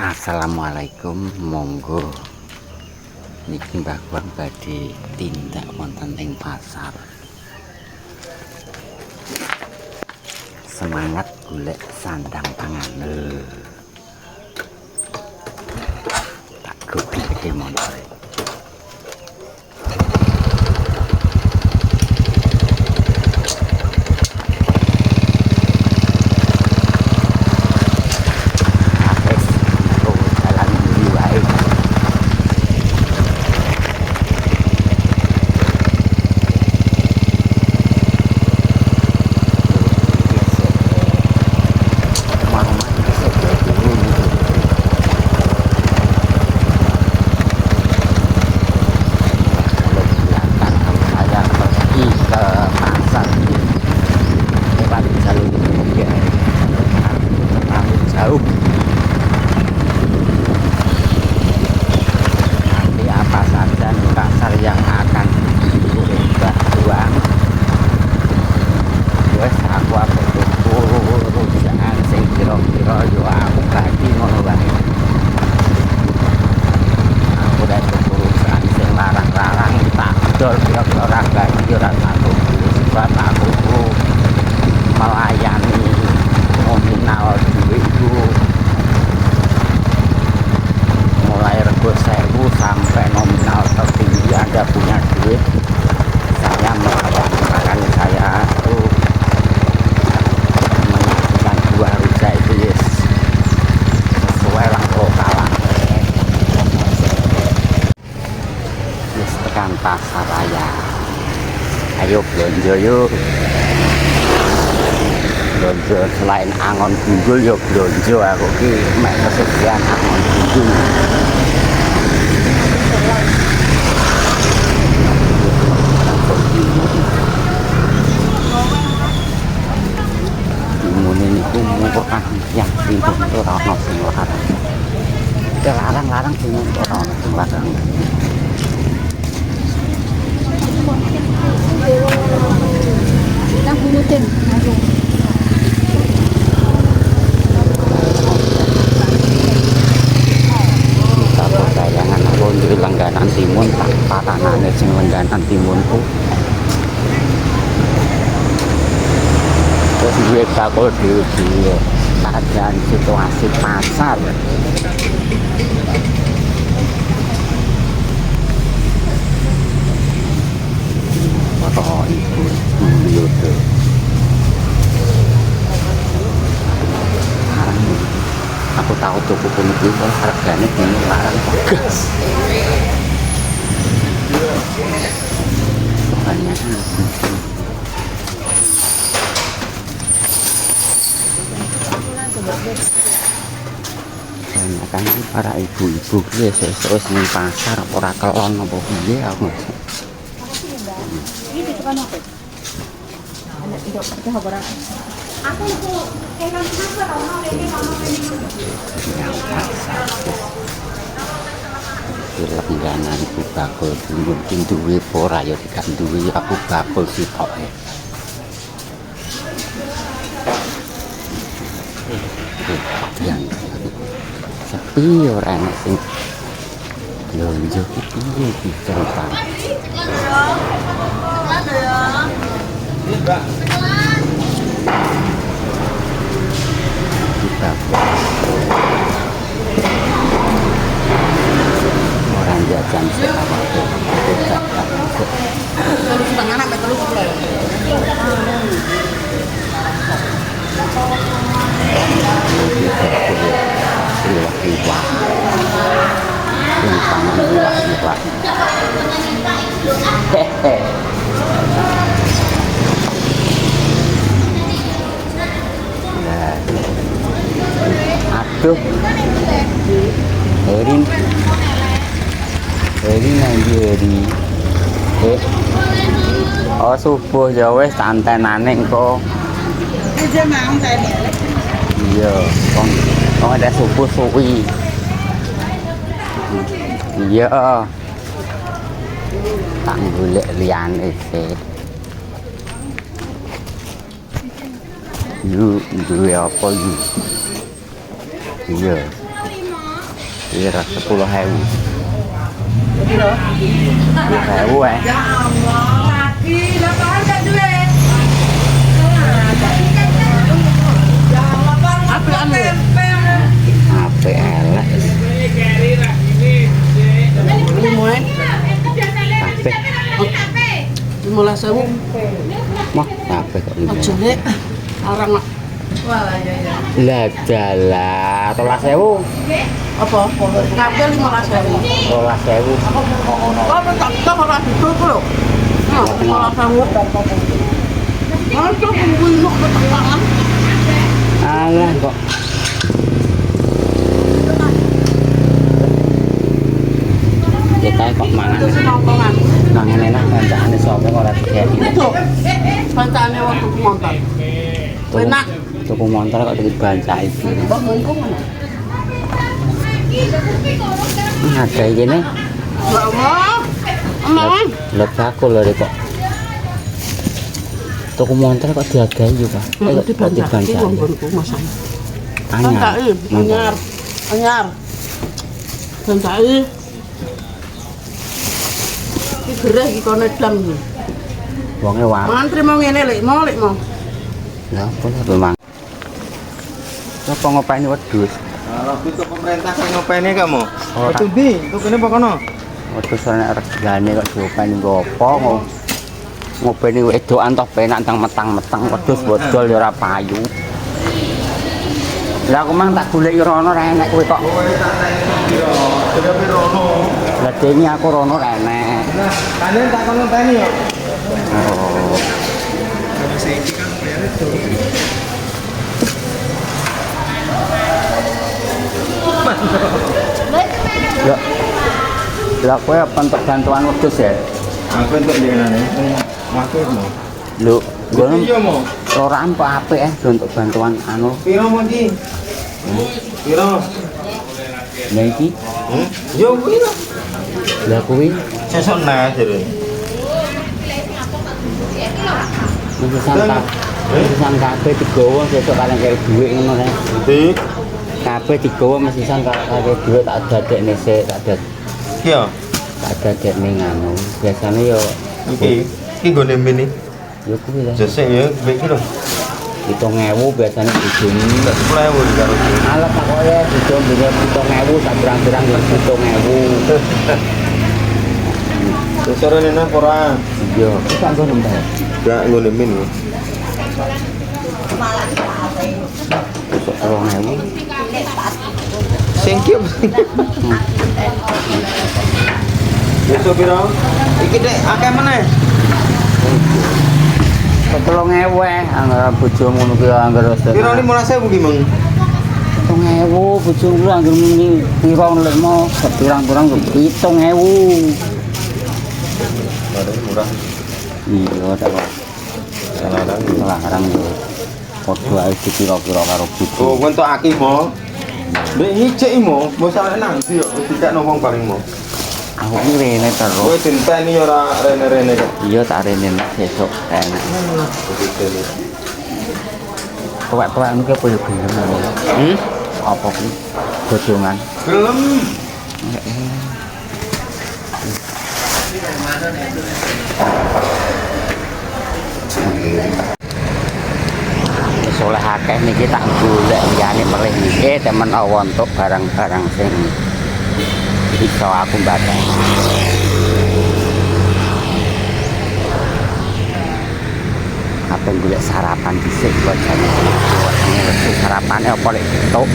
Assalamualaikum, monggo niki Mbah Guang badhe tindak wonten ing pasar. Semangat golek sandang pangan. Tak gobleke montore. Nanti apa saja nih pasar yang akan diubah uang. Wes aku apa tuku rujakan sing kira-kira yo aku bagi ngono wae. Aku udah tuku rujakan sing larang-larang tak dol kira-kira ora bagi ora tak tuku sebab aku melayani nominal duitku mulai rego 1000 sampai nominal tertinggi. Anda punya duit, saya melayani. Makanya saya tuh menyajikan dua rujak itu yes, sesuai lah lokal yes, tekan pasar raya. Ayo belanja yuk, belanja selain angon gunggul yuk belanja. Aku ki mek kesepian angon gunggul. Dimune niku murah yang pintu ora ono sing larang. Larang-larang sing ora ono sing larang. Nang bulutin, langsung. Kalau sayangan aku duwe langganan timun, tak patanane sing langganan timunku. Terus duwe bakul dhewe-dhewe. Keadaan situasi pasar. Oh, ibu Yudo. Aku tahu tuku kulit itu harganya ini larang bagus. Banyak kan para ibu-ibu ki sesuk ning pasar ora kelon apa piye aku. Ini ditekan apa? Ada indok kita barang. Aku enak kenapa ono ini langganan iku bakul timun ki duwe apa ora ya gak duwe, aku bakul sitoke. Yang sepi ora enak sing belanja iki piye cerita. Kita orang jajan sekarang terus setengah sampai terus mulai. iwak yang pangan iwak hehe. Aduh, Erin nanti oh subuh ya wes santenane engko. Aja mau tadi. Iya, kong ada subuh suwi. Iya. Tak golek liyane sih. Yu duwe apa iki? Iya. Kira 10.000. Kira. 10.000 eh. Ya Allah, lagi lah kan ada duit. Apa anu? HP elek. Ini mulai. HP. 15.000. Mah, HP kok ini. Jelek. Orang Lah dalah 13.000. apa? Kabel 15.000. 12.000. Kok tak ora ditutup lho. Nah, 15.000. Masuk bumbu ketekangan. Alah kok. Kita kok mangan. Nongkongan. Mangan enak kancane sapa kok ora dikeki. Itu. Pancane waktu montor. Enak. Tuku motor kok dibancai. Kok mungkung mana? Ada gini. Mama. Mama. Lebaku lho kok. Tuku motor kok dihargai juga. Dibancai wong-wongku masane. Anyar. Anyar. Anyar. Bancai. Iki gereh iki kono dam iki. Wonge wae. Mantri mau ngene lek mau. Ya apa memang. Apa ngopeni wedhus? Kalau itu pemerintah kan ngopeni kamu? Oh, Itu di, itu kene apa kono? Wedhus ana regane kok diopeni ngopo ngopeni wedokan toh penak tang metang-metang wedhus bodol ya ora payu. Lah aku mang tak goleki rono ra enek kowe kok. Kowe tak teni piro? Piro rono? Lah dene aku rono ra enek. Nah, kalian tak kono teni yo. Oh. Kalau saiki kan bayar itu. Ya. Lah kowe apa untuk bantuan wedhus ya? Aku untuk jenenge. Maksud mau. Lho, ngono Iya mau. ora apa apik untuk bantuan anu. Piro mau ki? Piro? Lah iki, Yo kuwi lah. lah kuwi Sesuk nah jere. mesisan kabeh digawa sesuk kaleng kaya dhuwit ngono rek. Di Kabeh digawa mesisan kaya dhuwit tak dadekne sik, tak Iya. dadekne nganu. Biasane yo Iki gone mbene. yo kuwi lah. Jese ya, mbek ki lho. 7.000 biasane bojone. 10.000 di karo. Ala pakoke bojo mbene 7.000 tak pirang-pirang yo 7.000. Terus ora nena ora. Iya, iki tak ngono mbak. Gak ngene mbene. Besok 2.000. Sing ki. Besok piro? Iki dek akeh meneh. 3.000 anggar bojo ngono ki anggar wis. Piro 15.000 ki, Mang? 7.000 bojo kula anggar muni piro lemo pirang-pirang 7.000. Bareng murah. Iya, tak Salarang. larang yo. Padha ae dikira-kira karo bojo. Oh, kon tok aki mo. Nek ngicik mo, mbok sampe nang ndi yo dicekno wong paling mo. Aku ki rene terus. Kowe dinteni ora rene-rene kok. Iya tak rene nek sesuk enak. Tuwek-tuwek niku apa yo gelem. Apa ki? Godhongan. Gelem. Soleh akeh niki tak golek liyane melih niki temen awan untuk barang-barang sing iso aku mbaten. Apa golek sarapan dhisik buat jane. Sarapane apa lek entuk.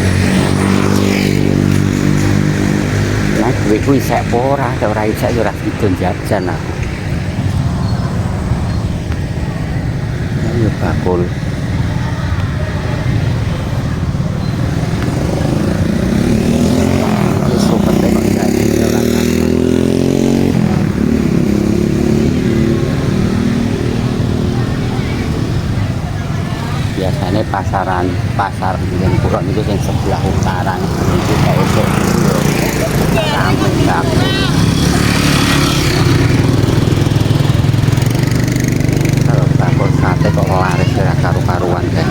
Nah, duit kuwi isek apa ora isek yo ora didon jajan aku. Ayo bakul. Biasanya pasar yang kurang itu yang sebelah utara itu kayak itu campur kalau bakul sate kok laris ya karu-karuan kan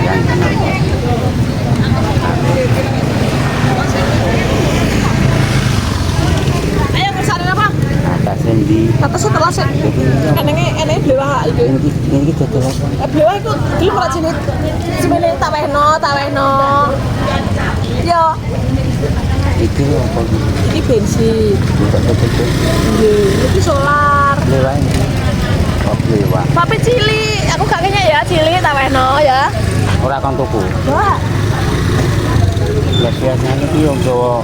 yang kenal sih. Enenge blewah iki. Ini kita tuh. Blewah iku gelem ora jenenge. Semene tak wehno. Yo, Itu apa? iki bensin. Tidak betul. Nggih, iki solar. Lewat ini. Oh, lewat. Tapi cilik, aku gak kenya ya cilik tak wehno ya. Ora kon tuku. Wah, Ya biasanya ini yang Jawa.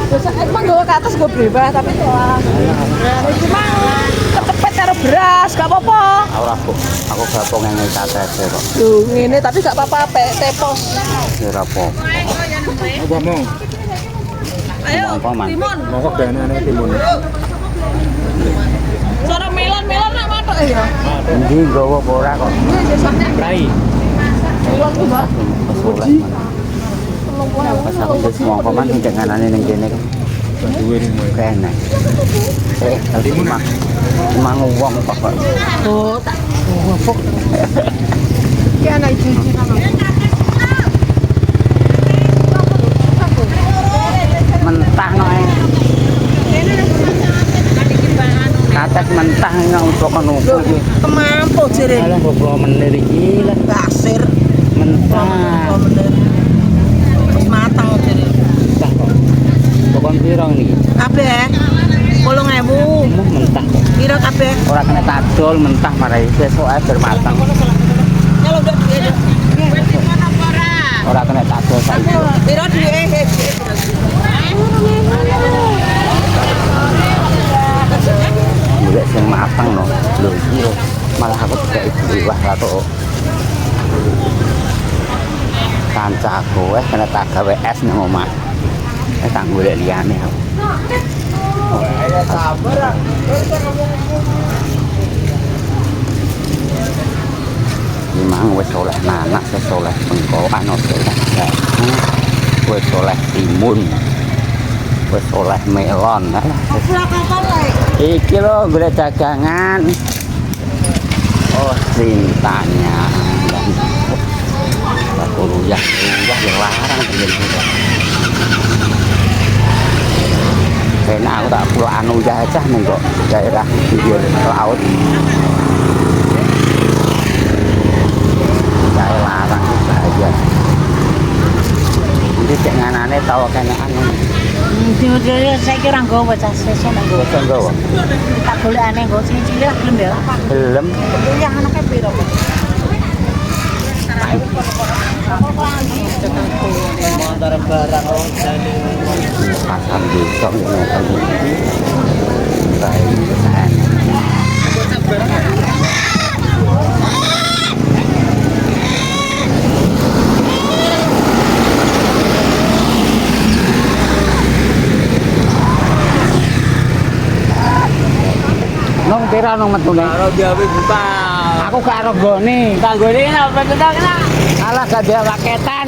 biasa emang gue ke atas gue berubah tapi doang. Cuma kecepet karo beras, gak apa-apa. Aku gak pengen ngecatet kok. Duh, ini tapi gak apa-apa, tepos. Ora apa. Apa mau? Ayo, Apa, Man? timun. Mau kok gane timun. Cara melon nak matok ya. Ini gawa apa ora kok. Rai. Melon ku, Mbak. Soleh. Pas aku wis mau paman sing denganane ning kene kok. Duwe ning moe. Kene. Tadi mang wong kok. Oh, tak. Oh, kok. Ki ana iki nang. Mentah no. Kates mentah nang untuk nuku iki. Kemampu jere. Alah goblok menir iki lah. Kasir. Mentah. Wis matang jere. Mentah kok. Pokon piro niki? Kabeh 8.000. Mentah kok. Piro kabeh? Ora kena tadol mentah marai sesuk ae bermatang. Nyalo ndak duwe. Ora kena tadol saiki. Piro duwe? Golek sing matang no. Lho iki lho. Malah aku kayak wah ra tok. Kancaku kena tak gawe es nang omah. Tak golek liyane aku. Sabar. Memang wis oleh nanak sesoleh bengkokan oleh wis oleh timun wis oleh melon iki lho golek dagangan oh cintanya aku ruyah yang larang terjadi karena aku tak perlu anu aja nih kok daerah pinggir laut saya larang bahaya jadi cek nganane tau kene anu Saya kira nggawa bocah sesuk nang nggawa. bisa nggawa Tak golekane nggawa sing cilik lah gelem ya. belum Yang anaknya piro, Pak? Antara barang jane pasar besok ini baik kesan nong pira nong metune karo gawe buka. aku gak regone Kanggone apa kita kena? alah gak ada paketan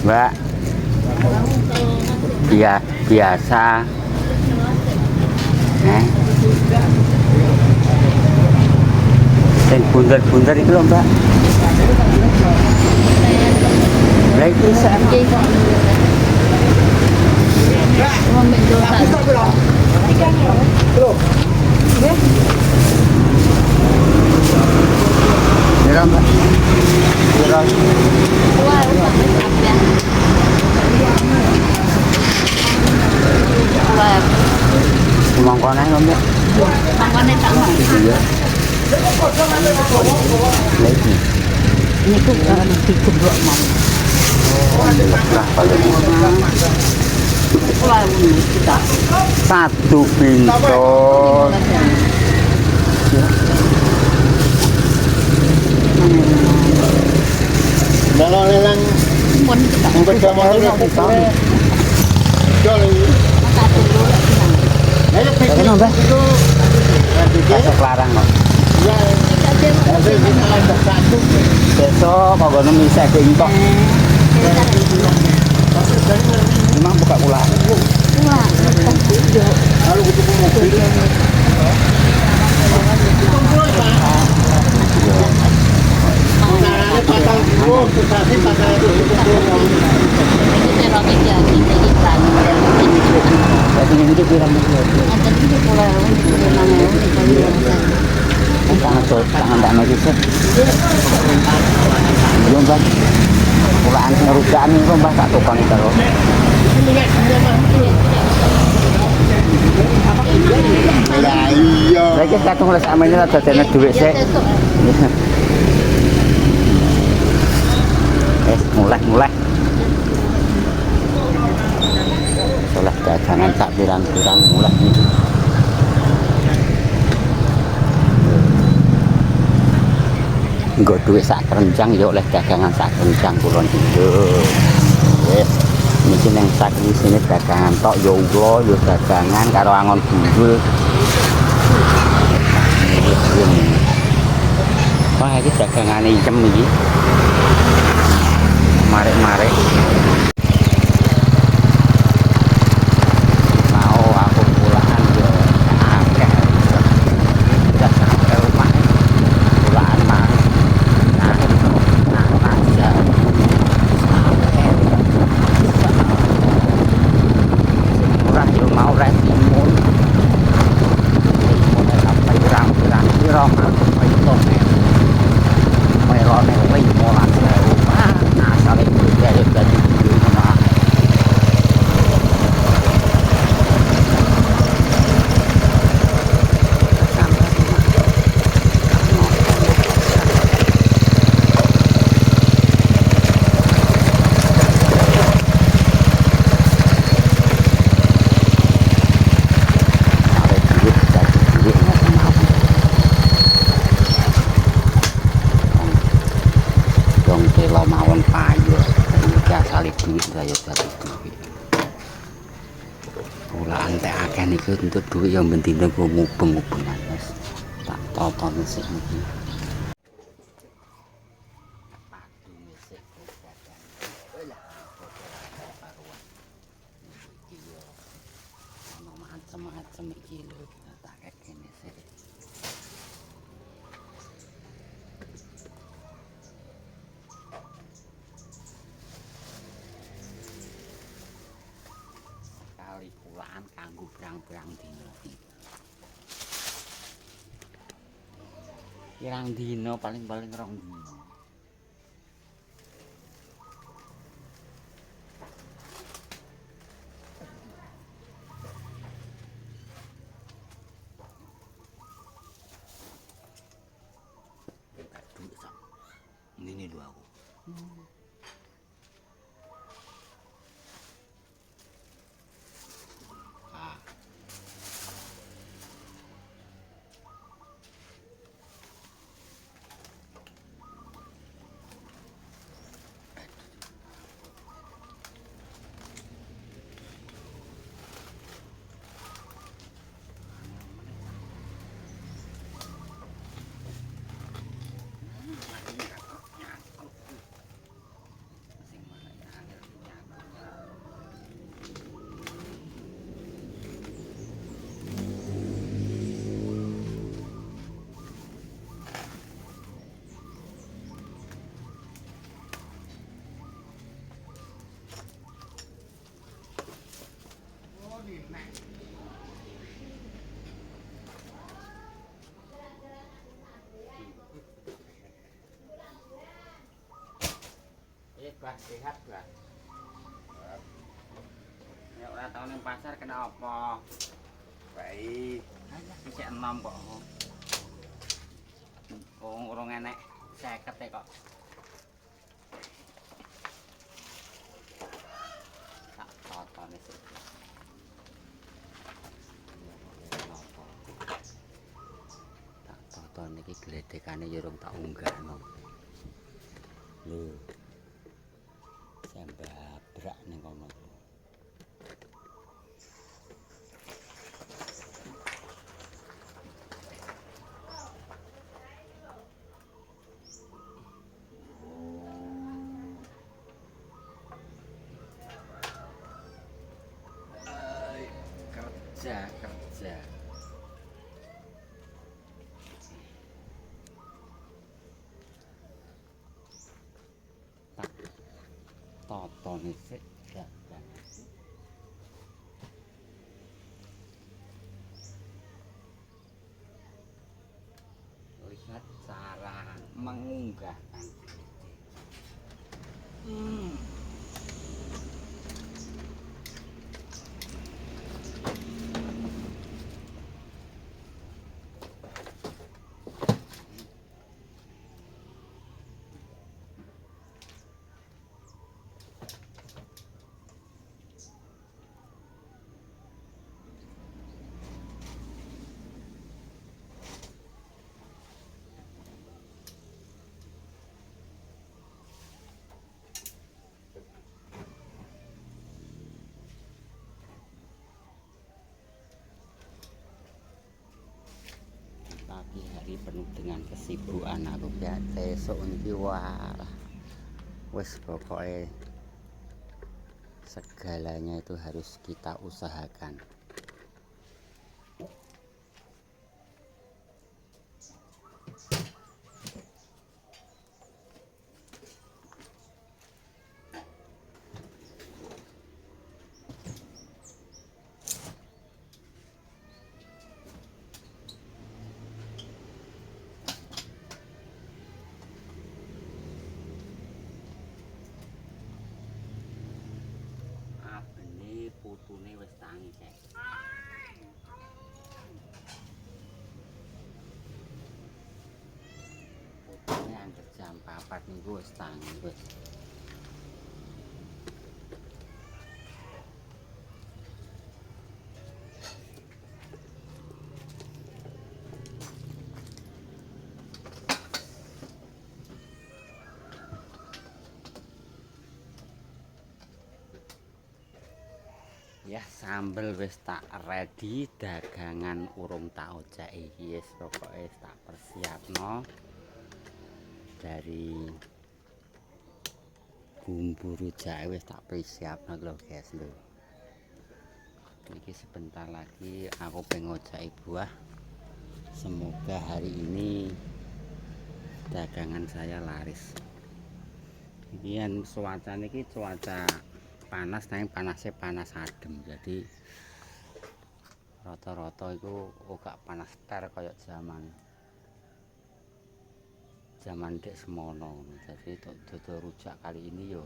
Mbak biasa yang bundar-bundar itu loh Mbak lagi sakit Mira Mbak Mira mongkone lho Mbak Mangkone tak mau. iya lagi Niku dikublok mau. lah paling Wah, kita. satu pintu Lelang Mun kita. yang pertama itu Kenapa Mbak? Besok larang kok besok kok gono misah ke intok Memang buka ulang. Wah, Kalau ketemu mobil pasang dulu, sensasi pasang itu Ini roti jadi iklan. Jadi ini dia bilang Ada juga pulau ini memang ini tangan tak maju sih. Belum bang. Pulaan ngerugaan ini bang tak tukang itu loh. lah iya. Lagi kadang les amenya ada dana duit sih. Mulai. Soalnya dagangan tak pirang-pirang mulai nih. Nggo duit sak kerenjang ya oleh dagangan sak kerenjang kulon itu. Wis niki nang sak di sini dagangan tok ya ulo ya dagangan karo angon bundul. Wah iki dagangane ijem iki. Marek-marek. Mau aku pulaan yo akeh. Udah sampai rumah. Pulaan mah. Nah, aja. Murah yo mau res imun. Imun sampai pirang-pirang piro sampai itu. Melone wis molan rumah. Asal itu dari rumah. Dong telo mawon payu biasa duit saya jadi duit pulaan teh akeh niku untuk duit yang penting ngubeng-ngubengan wis tak tonton sik niki macam-macam iki lho tak kene sik. Kali pulaan kanggo pirang-pirang dina. Pirang dina paling-paling 2 dina. Duit sak. Ini lho aku. Bah sehat bah. Ya ora tau ning pasar kena apa? Baik. Iki 6 kok. Urung enek 50 kok. Tak totone sik. Tak totone iki gledekane ya urung tak unggahno. Lho. Sembabrak ning kono. fotone sik dagang. Lihat cara mengunggah kan. Pagi hari penuh dengan kesibukan aku ya. Besok niki wah wis pokoknya segalanya itu harus kita usahakan. Abene putune wis tangi cek. Putune angger jam 4 niku wis tangi wis. Ya sambel wis tak ready, dagangan urung tak ojeki. Yes pokoke tak persiapno. Dari bumbu rujak wis tak persiapno lho guys lho. Niki sebentar lagi aku pengen ngojeki buah. Semoga hari ini dagangan saya laris. Iki cuaca niki cuaca panas nang panasnya panas adem, jadi rata-rata itu ora panas ter kayak zaman dek semono. Jadi dodo rujak kali ini yo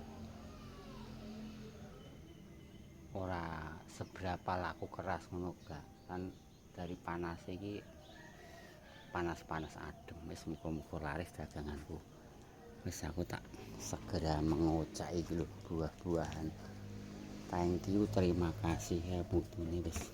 ora seberapa laku keras ngono gak kan, dari panas iki panas-panas adem. Wis muga-muga laris daganganku. Wis aku tak segera mengocak iki lho buah-buahan. Thank you, terima kasih ya putune wis.